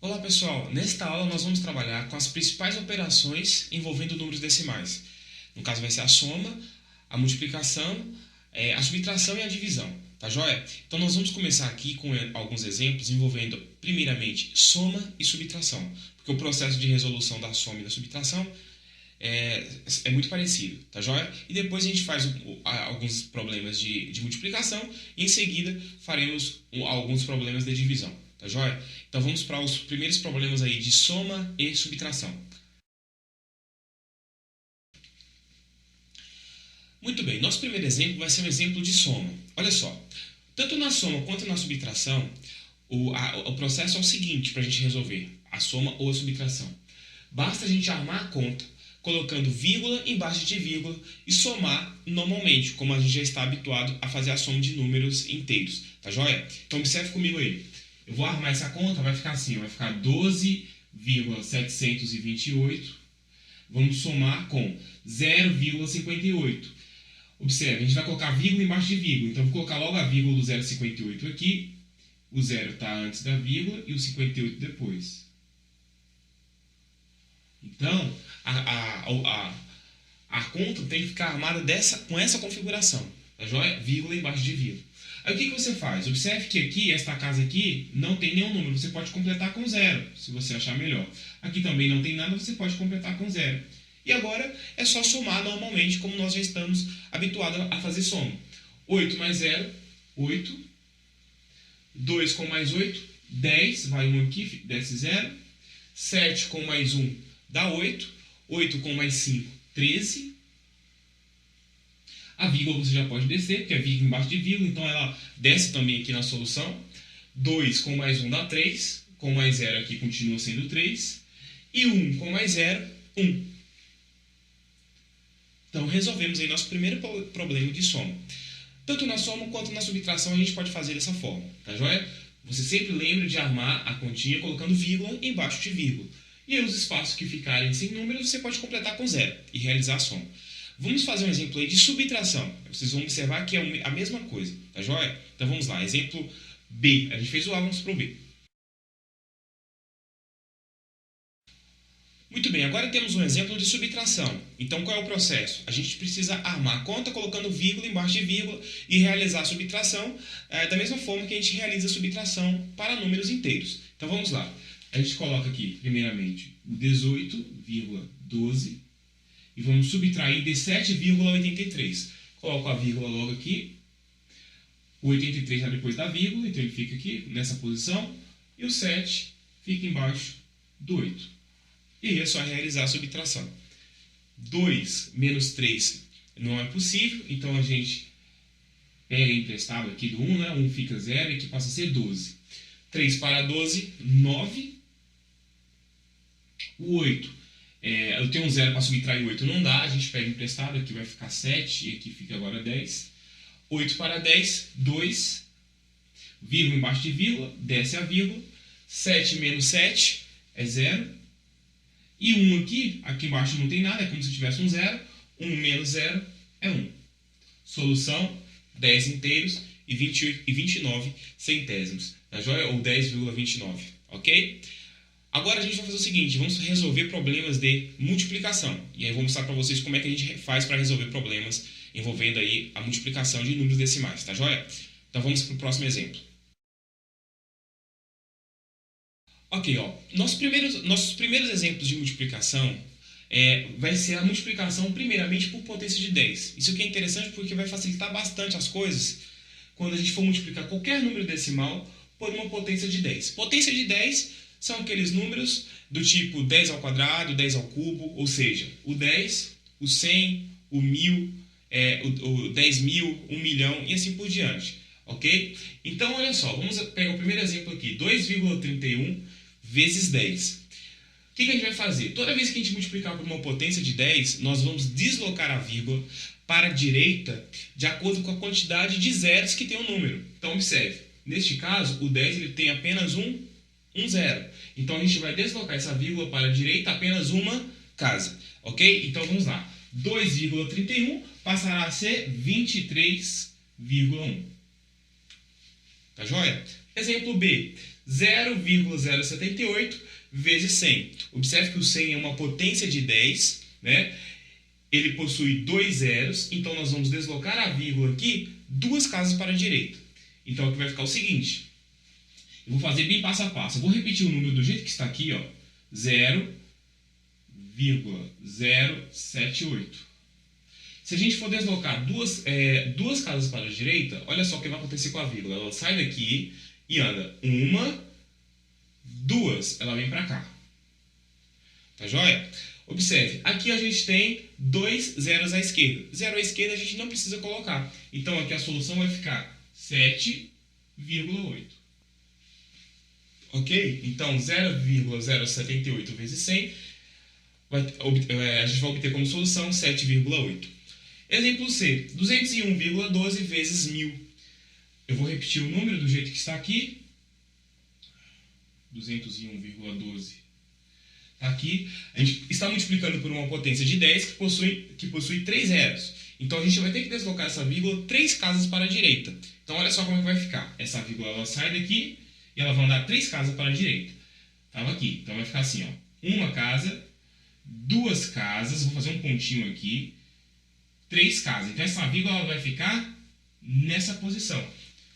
Olá pessoal, nesta aula nós vamos trabalhar com as principais operações envolvendo números decimais. No caso vai ser a soma, a multiplicação, a subtração e a divisão, tá joia? Então nós vamos começar aqui com alguns exemplos envolvendo primeiramente soma e subtração, porque o processo de resolução da soma e da subtração é muito parecido, tá joia? E depois a gente faz alguns problemas de multiplicação e em seguida faremos alguns problemas de divisão, tá joia? Então vamos para os primeiros problemas aí de soma e subtração. Muito bem, nosso primeiro exemplo vai ser um exemplo de soma. Olha só, tanto na soma quanto na subtração, o processo é o seguinte para a gente resolver a soma ou a subtração. Basta a gente armar a conta colocando vírgula embaixo de vírgula e somar normalmente, como a gente já está habituado a fazer a soma de números inteiros, tá joia? Então observe comigo aí. Eu vou armar essa conta, vai ficar assim, vai ficar 12,728. Vamos somar com 0,58. Observe, a gente vai colocar vírgula embaixo de vírgula, então vou colocar logo a vírgula do 0,58 aqui. O 0 está antes da vírgula e o 58 depois. Então, a conta tem que ficar armada com essa configuração, tá joia? Vírgula embaixo de vírgula. Aí o que você faz? Observe que aqui, esta casa aqui, não tem nenhum número. Você pode completar com 0, se você achar melhor. Aqui também não tem nada, você pode completar com 0. E agora é só somar normalmente, como nós já estamos habituados a fazer soma. 8 mais 0, 8. 2 com mais 8, 10. Vai 1 aqui, desce 0. 7 com mais 1 dá 8. 8 com mais 5, 13. A vírgula você já pode descer, porque é vírgula embaixo de vírgula, então ela desce também aqui na solução. 2 com mais 1 dá 3. Com mais 0 aqui continua sendo 3. E 1 com mais 0, 1. Então resolvemos aí nosso primeiro problema de soma. Tanto na soma quanto na subtração a gente pode fazer dessa forma, tá joia? Você sempre lembra de armar a continha colocando vírgula embaixo de vírgula. E aí os espaços que ficarem sem números você pode completar com 0 e realizar a soma. Vamos fazer um exemplo aí de subtração. Vocês vão observar que é a mesma coisa, tá joia? Então vamos lá, exemplo B. A gente fez o A, vamos para o B. Muito bem, agora temos um exemplo de subtração. Então qual é o processo? A gente precisa armar a conta colocando vírgula embaixo de vírgula e realizar a subtração da mesma forma que a gente realiza a subtração para números inteiros. Então vamos lá. A gente coloca aqui, primeiramente, o 18,12 e vamos subtrair de 7,83. Coloco a vírgula logo aqui. O 83 já depois da vírgula, então ele fica aqui nessa posição. E o 7 fica embaixo do 8. E é só realizar a subtração. 2 menos 3 não é possível, então a gente pega emprestado aqui do 1, né? 1 fica 0 e aqui passa a ser 12. 3 para 12, 9. O 8, eu tenho um 0 para subtrair o 8, não dá, a gente pega emprestado, aqui vai ficar 7 e aqui fica agora 10. 8 para 10, 2. Vírgula embaixo de vírgula, desce a vírgula. 7 menos 7 é 0. E 1 aqui embaixo não tem nada, é como se tivesse um 0. 1 menos 0 é 1. Solução, 10 inteiros e 29 centésimos, tá joia? Ou 10,29, ok? Agora a gente vai fazer o seguinte, vamos resolver problemas de multiplicação. E aí eu vou mostrar para vocês como é que a gente faz para resolver problemas envolvendo aí a multiplicação de números decimais, tá joia? Então vamos para o próximo exemplo. Ok, ó. Nossos primeiros exemplos de multiplicação vai ser a multiplicação primeiramente por potência de 10. Isso aqui é interessante porque vai facilitar bastante as coisas quando a gente for multiplicar qualquer número decimal por uma potência de 10. Potência de 10 são aqueles números do tipo 10 ao quadrado, 10 ao cubo, ou seja, o 10, o 100, o 1000, o 10.000, 1 milhão e assim por diante, ok? Então, olha só, vamos pegar o primeiro exemplo aqui, 2,31 vezes 10. O que a gente vai fazer? Toda vez que a gente multiplicar por uma potência de 10, nós vamos deslocar a vírgula para a direita de acordo com a quantidade de zeros que tem o número. Então, observe, neste caso, o 10 ele tem apenas um 0. Então, a gente vai deslocar essa vírgula para a direita apenas uma casa, ok? Então, vamos lá. 2,31 passará a ser 23,1. Tá joia? Exemplo B. 0,078 vezes 100. Observe que o 100 é uma potência de 10, né? Ele possui dois zeros, então nós vamos deslocar a vírgula aqui duas casas para a direita. Então aqui vai ficar o seguinte, eu vou fazer bem passo a passo. Eu vou repetir o número do jeito que está aqui, ó, 0,078. Se a gente for deslocar duas casas para a direita, olha só o que vai acontecer com a vírgula. Ela sai daqui e anda uma, duas, ela vem para cá. Tá joia? Observe, aqui a gente tem dois zeros à esquerda. Zero à esquerda a gente não precisa colocar. Então aqui a solução vai ficar 7,8. Ok? Então 0,078 vezes 100, a gente vai obter como solução 7,8. Exemplo C, 201,12 vezes 1000. Eu vou repetir o número do jeito que está aqui. 201,12. Está aqui. A gente está multiplicando por uma potência de 10 que possui 3 zeros. Então a gente vai ter que deslocar essa vírgula 3 casas para a direita. Então olha só como é que vai ficar. Essa vírgula ela sai daqui e ela vai andar 3 casas para a direita. Estava aqui. Então vai ficar assim, ó. Uma casa, duas casas, vou fazer um pontinho aqui, 3 casas. Então essa vírgula ela vai ficar nessa posição.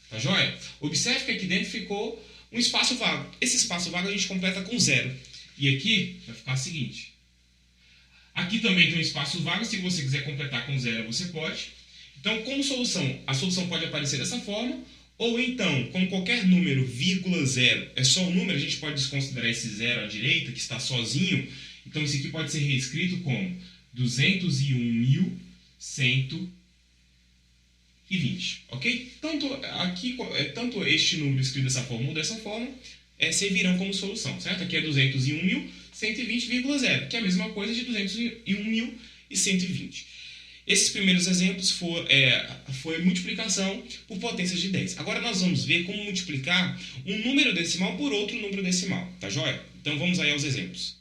Tá joia? Observe que aqui dentro ficou um espaço vago. Esse espaço vago a gente completa com 0. E aqui vai ficar o seguinte. Aqui também tem um espaço vago. Se você quiser completar com 0, você pode. Então, como solução, a solução pode aparecer dessa forma. Ou então, como qualquer número, vírgula 0 é só um número, a gente pode desconsiderar esse 0 à direita, que está sozinho. Então, isso aqui pode ser reescrito como 201.120. Ok? Tanto este número escrito dessa forma ou dessa forma servirão como solução, certo? Aqui é 201.120,0, que é a mesma coisa de 201.120. Esses primeiros exemplos foi multiplicação por potências de 10. Agora nós vamos ver como multiplicar um número decimal por outro número decimal, tá joia? Então vamos aí aos exemplos.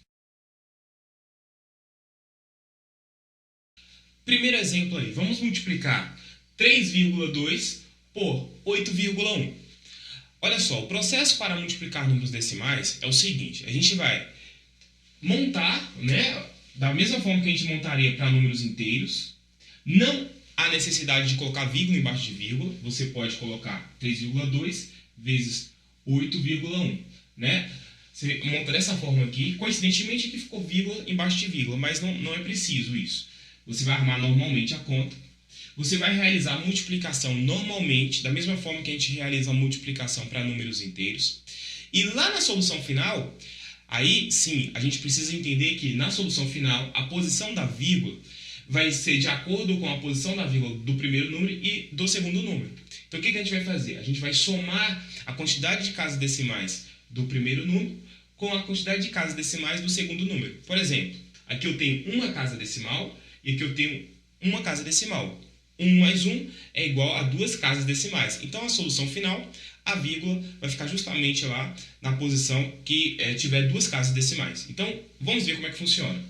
Primeiro exemplo aí, vamos multiplicar 3,2 por 8,1. Olha só, o processo para multiplicar números decimais é o seguinte, a gente vai montar, né, da mesma forma que a gente montaria para números inteiros. Não há necessidade de colocar vírgula embaixo de vírgula, você pode colocar 3,2 vezes 8,1, né? Você monta dessa forma aqui, coincidentemente aqui ficou vírgula embaixo de vírgula, mas não é preciso isso. Você vai armar normalmente a conta. Você vai realizar a multiplicação normalmente, da mesma forma que a gente realiza a multiplicação para números inteiros. E lá na solução final, aí sim, a gente precisa entender que na solução final, a posição da vírgula vai ser de acordo com a posição da vírgula do primeiro número e do segundo número. Então o que a gente vai fazer? A gente vai somar a quantidade de casas decimais do primeiro número com a quantidade de casas decimais do segundo número. Por exemplo, aqui eu tenho uma casa decimal e aqui eu tenho uma casa decimal. 1 mais 1 é igual a 2 casas decimais. Então, a solução final, a vírgula vai ficar justamente lá na posição que tiver 2 casas decimais. Então, vamos ver como é que funciona.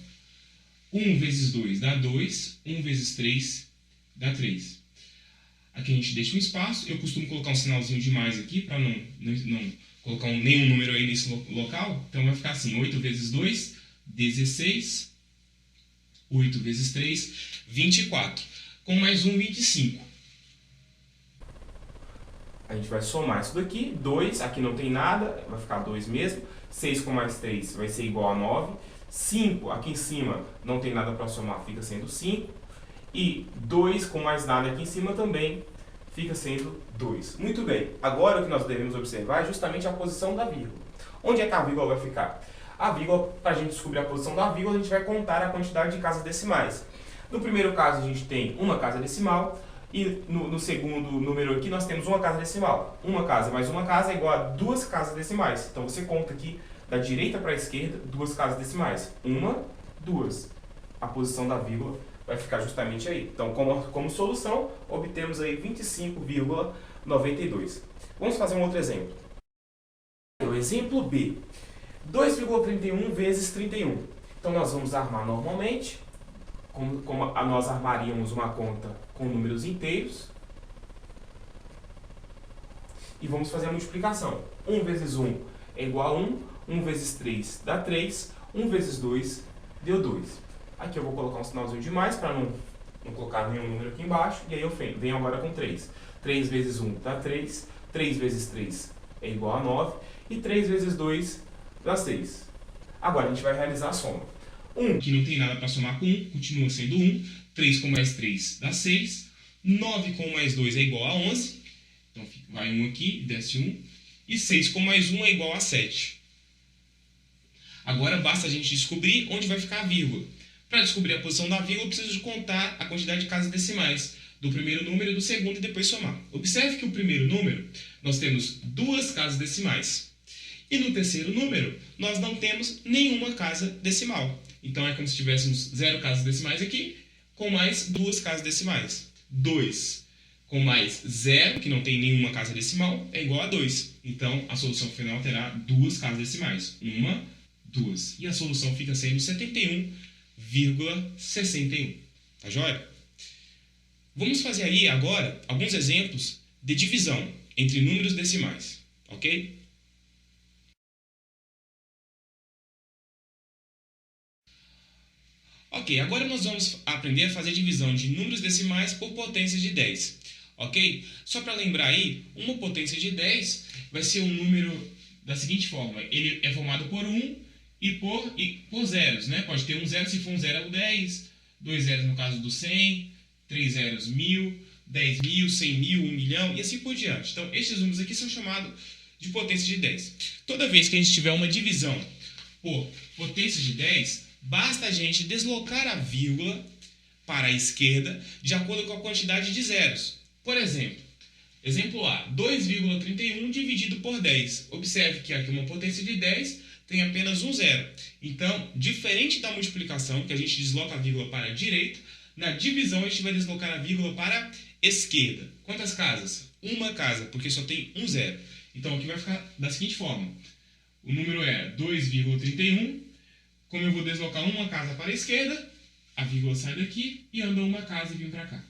1 vezes 2 dá 2, 1 vezes 3 dá 3. Aqui a gente deixa um espaço. Eu costumo colocar um sinalzinho de mais aqui para não colocar nenhum número aí nesse local. Então, vai ficar assim, 8 vezes 2, 16. 8 vezes 3, 24. Com mais 1, 25. A gente vai somar isso daqui. 2, aqui não tem nada, vai ficar 2 mesmo. 6 com mais 3 vai ser igual a 9. 5, aqui em cima não tem nada para somar, fica sendo 5. E 2 com mais nada aqui em cima também fica sendo 2. Muito bem, agora o que nós devemos observar é justamente a posição da vírgula. Onde é que a vírgula vai ficar? A vírgula, para a gente descobrir a posição da vírgula, a gente vai contar a quantidade de casas decimais. No primeiro caso, a gente tem uma casa decimal, e no segundo número aqui, nós temos uma casa decimal. Uma casa mais uma casa é igual a 2 casas decimais. Então, você conta aqui, da direita para a esquerda, 2 casas decimais. 1, 2. A posição da vírgula vai ficar justamente aí. Então, como solução, obtemos aí 25,92. Vamos fazer um outro exemplo. O exemplo B. 2,31 vezes 31. Então, nós vamos armar normalmente, como nós armaríamos uma conta com números inteiros. E vamos fazer a multiplicação. 1 vezes 1 é igual a 1. 1 vezes 3 dá 3. 1 vezes 2 deu 2. Aqui eu vou colocar um sinalzinho de mais para não colocar nenhum número aqui embaixo. E aí eu venho agora com 3. 3 vezes 1 dá 3. 3 vezes 3 é igual a 9. E 3 vezes 2 dá 6. Agora a gente vai realizar a soma. 1, que não tem nada para somar com 1, continua sendo 1. 3 com mais 3 dá 6. 9 com mais 2 é igual a 11. Então vai 1 aqui, desce 1. E 6 com mais 1 é igual a 7. Agora basta a gente descobrir onde vai ficar a vírgula. Para descobrir a posição da vírgula, eu preciso de contar a quantidade de casas decimais do primeiro número e do segundo e depois somar. Observe que o primeiro número nós temos 2 casas decimais. E no terceiro número, nós não temos nenhuma casa decimal. Então é como se tivéssemos 0 casas decimais aqui, com mais 2 casas decimais. 2 com mais 0, que não tem nenhuma casa decimal, é igual a 2. Então a solução final terá 2 casas decimais. 1, 2. E a solução fica sendo 71,61. Tá joia? Vamos fazer aí agora alguns exemplos de divisão entre números decimais. Ok? Ok, agora nós vamos aprender a fazer divisão de números decimais por potências de 10. Ok? Só para lembrar aí, uma potência de 10 vai ser um número da seguinte forma. Ele é formado por 1 e por zeros, né? Pode ter um zero, se for um zero é o 10, 2 zeros no caso do 100, 3 zeros 1000, 10.000, 100.000, 1 milhão e assim por diante. Então, esses números aqui são chamados de potência de 10. Toda vez que a gente tiver uma divisão por potência de 10, basta a gente deslocar a vírgula para a esquerda de acordo com a quantidade de zeros. Por exemplo, exemplo A, 2,31 dividido por 10. Observe que aqui uma potência de 10 tem apenas um zero. Então, diferente da multiplicação, que a gente desloca a vírgula para a direita, na divisão a gente vai deslocar a vírgula para a esquerda. Quantas casas? Uma casa, porque só tem um zero. Então, aqui vai ficar da seguinte forma. O número é 2,31. Como eu vou deslocar uma casa para a esquerda, a vírgula sai daqui e anda uma casa e vem para cá.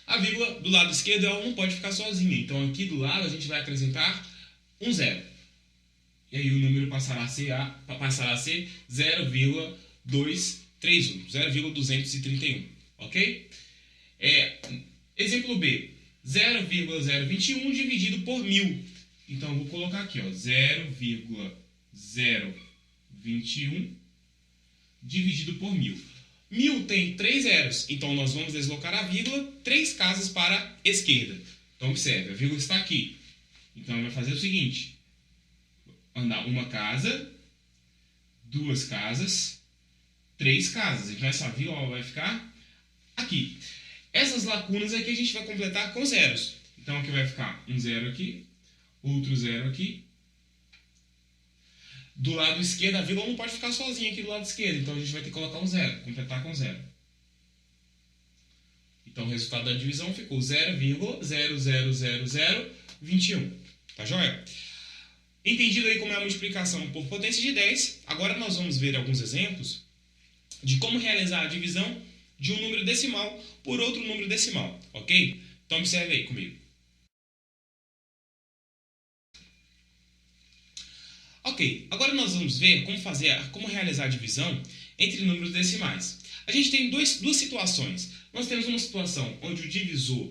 A vírgula do lado esquerdo ela não pode ficar sozinha. Então, aqui do lado a gente vai acrescentar um zero. E aí o número passará a ser 0,231. 0,231. Ok? Exemplo B. 0,021 dividido por 1000. Então, eu vou colocar aqui, 0,021 dividido por 1000. 1000 tem 3 zeros, então nós vamos deslocar a vírgula 3 casas para a esquerda. Então, observe, a vírgula está aqui. Então, vai fazer o seguinte. Andar uma casa, 2 casas, 3 casas. Então, essa vírgula vai ficar aqui. Essas lacunas aqui a gente vai completar com zeros. Então, aqui vai ficar um zero aqui, outro zero aqui. Do lado esquerdo, a vírgula não pode ficar sozinha aqui do lado esquerdo. Então, a gente vai ter que colocar um zero, completar com zero. Então, o resultado da divisão ficou 0,00021. Tá joia? Entendido aí como é a multiplicação por potência de 10, agora nós vamos ver alguns exemplos de como realizar a divisão de um número decimal por outro número decimal. Ok? Então, observe aí comigo. Ok, agora nós vamos ver como realizar a divisão entre números decimais. A gente tem duas situações. Nós temos uma situação onde o divisor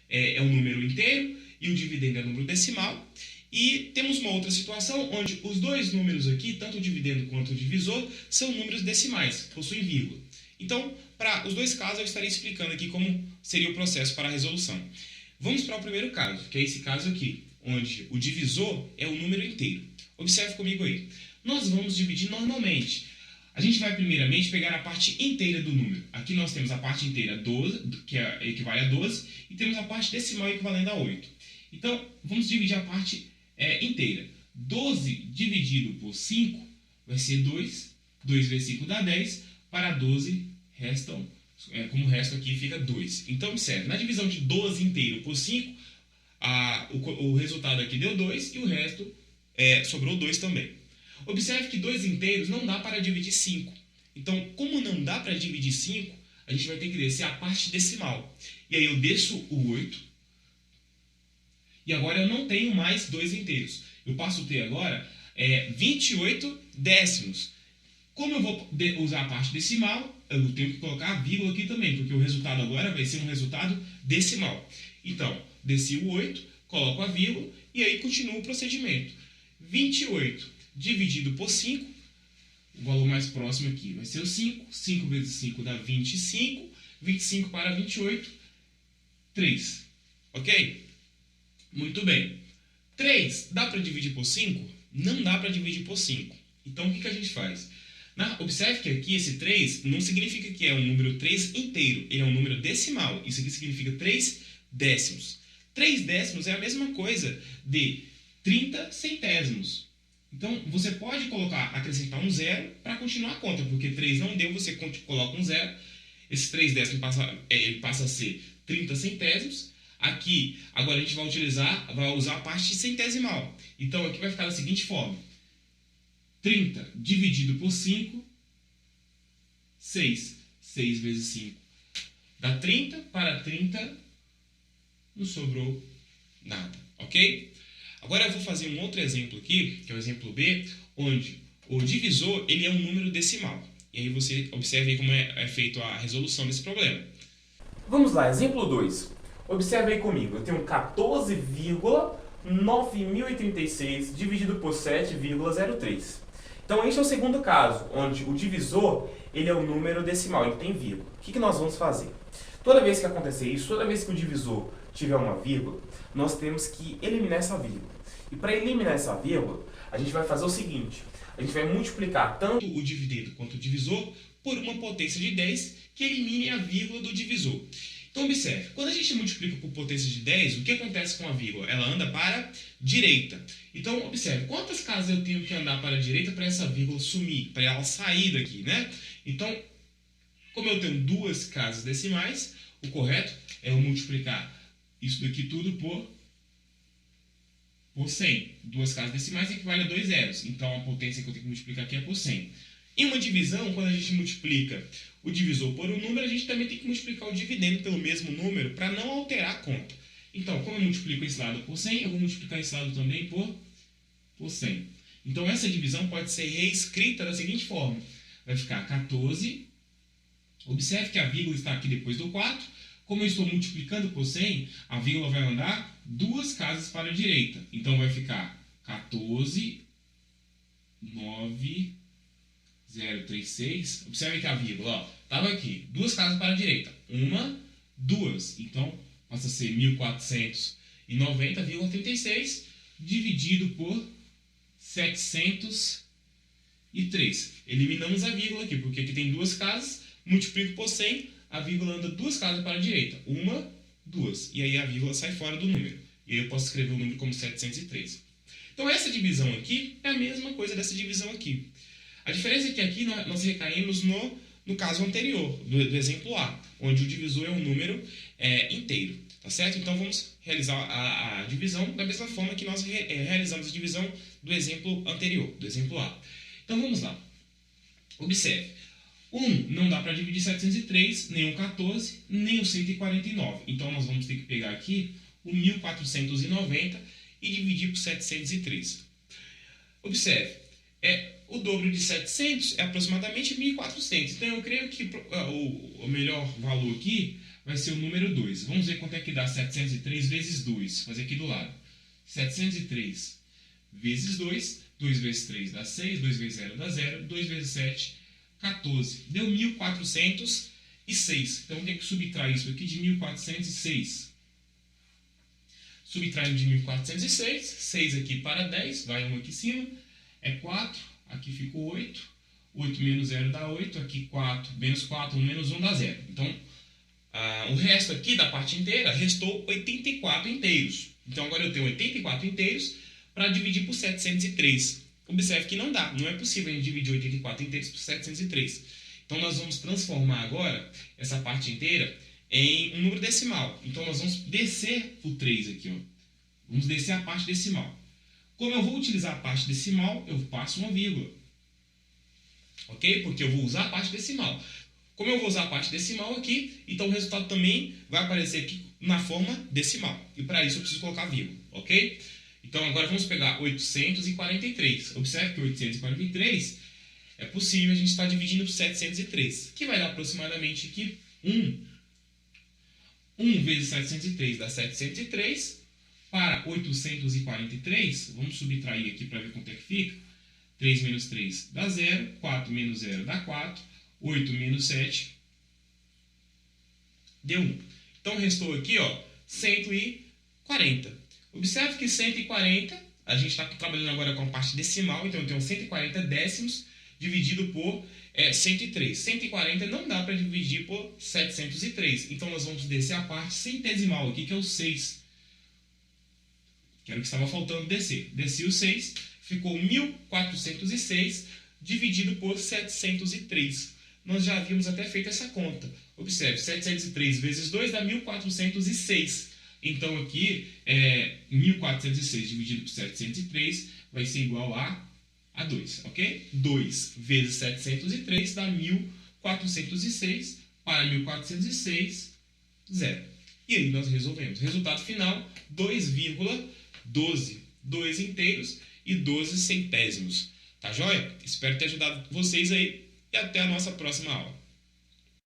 é um número inteiro e o dividendo é um número decimal. E temos uma outra situação onde os dois números aqui, tanto o dividendo quanto o divisor, são números decimais, possuem vírgula. Então, para os dois casos, eu estarei explicando aqui como seria o processo para a resolução. Vamos para o primeiro caso, que é esse caso aqui, onde o divisor é o número inteiro. Observe comigo aí. Nós vamos dividir normalmente. A gente vai primeiramente pegar a parte inteira do número. Aqui nós temos a parte inteira 12, que equivale a 12, e temos a parte decimal equivalendo a 8. Então, vamos dividir a parte inteira. 12 dividido por 5 vai ser 2. 2 vezes 5 dá 10. Para 12 restam, como o resto aqui fica 2. Então, observe, na divisão de 12 inteiro por 5, o resultado aqui deu 2 e o resto sobrou 2 também. Observe que 2 inteiros não dá para dividir 5. Então, como não dá para dividir 5, a gente vai ter que descer a parte decimal. E aí eu desço o 8. E agora eu não tenho mais 2 inteiros. Eu passo o t agora 28 décimos. Como eu vou usar a parte decimal, eu tenho que colocar a vírgula aqui também, porque o resultado agora vai ser um resultado decimal. Então, desci o 8, coloco a vírgula e aí continuo o procedimento. 28 dividido por 5, o valor mais próximo aqui vai ser o 5. 5 vezes 5 dá 25. 25 para 28, 3. Ok? Muito bem. 3 dá para dividir por 5? Não dá para dividir por 5. Então, o que a gente faz? Observe que aqui esse 3 não significa que é um número 3 inteiro. Ele é um número decimal. Isso aqui significa 3 décimos. 3 décimos é a mesma coisa de 30 centésimos. Então, você pode acrescentar um zero para continuar a conta, porque 3 não deu, você coloca um zero. Esse 3 décimos passa a ser 30 centésimos. Aqui, agora a gente vai usar a parte centesimal. Então, aqui vai ficar da seguinte forma. 30 dividido por 5, 6. 6 vezes 5 dá 30. Para 30, não sobrou nada, ok? Agora eu vou fazer um outro exemplo aqui, que é o exemplo B, onde o divisor ele é um número decimal. E aí você observe aí como é feita a resolução desse problema. Vamos lá, exemplo 2. Observe aí comigo, eu tenho 14,9036 dividido por 7,03. Então, este é o segundo caso, onde o divisor ele é um número decimal, ele tem vírgula. O que nós vamos fazer? Toda vez que acontecer isso, toda vez que o divisor tiver uma vírgula, nós temos que eliminar essa vírgula. E para eliminar essa vírgula, a gente vai fazer o seguinte, a gente vai multiplicar tanto o dividido quanto o divisor por uma potência de 10 que elimine a vírgula do divisor. Então, observe, quando a gente multiplica por potência de 10, o que acontece com a vírgula? Ela anda para a direita. Então, observe, quantas casas eu tenho que andar para a direita para essa vírgula sumir, para ela sair daqui, né? Então, como eu tenho duas casas decimais, o correto é eu multiplicar isso daqui tudo por 100. Duas casas decimais equivale a 2 zeros. Então, a potência que eu tenho que multiplicar aqui é por 100. Em uma divisão, quando a gente multiplica o divisor por um número, a gente também tem que multiplicar o dividendo pelo mesmo número para não alterar a conta. Então, como eu multiplico esse lado por 100, eu vou multiplicar esse lado também por 100. Então, essa divisão pode ser reescrita da seguinte forma. Vai ficar 14. Observe que a vírgula está aqui depois do 4. Como eu estou multiplicando por 100, a vírgula vai andar duas casas para a direita. Então, vai ficar 14, 9... 036, observe que a vírgula estava aqui, duas casas para a direita, uma, duas, então passa a ser 1490,36 dividido por 703. Eliminamos a vírgula aqui, porque aqui tem duas casas, multiplico por 100, a vírgula anda duas casas para a direita, uma, duas, e aí a vírgula sai fora do número, e aí eu posso escrever o número como 703. Então essa divisão aqui é a mesma coisa dessa divisão aqui. A diferença é que aqui nós recaímos no caso anterior, do exemplo A, onde o divisor é um número inteiro, tá certo? Então vamos realizar a divisão da mesma forma que nós realizamos a divisão do exemplo anterior, do exemplo A. Então vamos lá. Observe. 1 não dá para dividir 703, nem o 14, nem o 149. Então nós vamos ter que pegar aqui o 1490 e dividir por 703. Observe. O dobro de 700 é aproximadamente 1.400. Então, eu creio que o melhor valor aqui vai ser o número 2. Vamos ver quanto é que dá 703 vezes 2. Vou fazer aqui do lado. 703 vezes 2. 2 vezes 3 dá 6. 2 vezes 0 dá 0. 2 vezes 7, 14. Deu 1.406. Então, eu tenho que subtrair isso aqui de 1.406. Subtraindo de 1.406. 6 aqui para 10. Vai 1 aqui em cima. É 4, aqui ficou 8, 8 menos 0 dá 8, aqui 4, menos 4, 1 menos 1 dá 0. Então, o resto aqui da parte inteira restou 84 inteiros. Então, agora eu tenho 84 inteiros para dividir por 703. Observe que não dá, não é possível a gente dividir 84 inteiros por 703. Então, nós vamos transformar agora essa parte inteira em um número decimal. Então, nós vamos descer o 3 aqui, ó. Vamos descer a parte decimal. Como eu vou utilizar a parte decimal, eu passo uma vírgula. Ok? Porque eu vou usar a parte decimal. Como eu vou usar a parte decimal aqui, então o resultado também vai aparecer aqui na forma decimal. E para isso eu preciso colocar vírgula. Ok? Então agora vamos pegar 843. Observe que 843 é possível a gente estar dividindo por 703, que vai dar aproximadamente aqui 1 vezes 703 dá 703. Para 843, vamos subtrair aqui para ver quanto é que fica. 3 menos 3 dá 0, 4 menos 0 dá 4, 8 menos 7 deu 1. Então restou aqui, ó, 140. Observe que 140, a gente está trabalhando agora com a parte decimal, então eu tenho 140 décimos dividido por 103. 140 não dá para dividir por 703, então nós vamos descer a parte centesimal aqui, que é o 6. Que era o que estava faltando descer. Desci o 6, ficou 1406 dividido por 703. Nós já havíamos até feito essa conta. Observe, 703 vezes 2 dá 1406. Então aqui, 1406 dividido por 703 vai ser igual a 2, ok? 2 vezes 703 dá 1406. Para 1406, 0. E aí nós resolvemos. Resultado final, 2,12. 2 inteiros e 12 centésimos. Tá joia? Espero ter ajudado vocês aí e até a nossa próxima aula.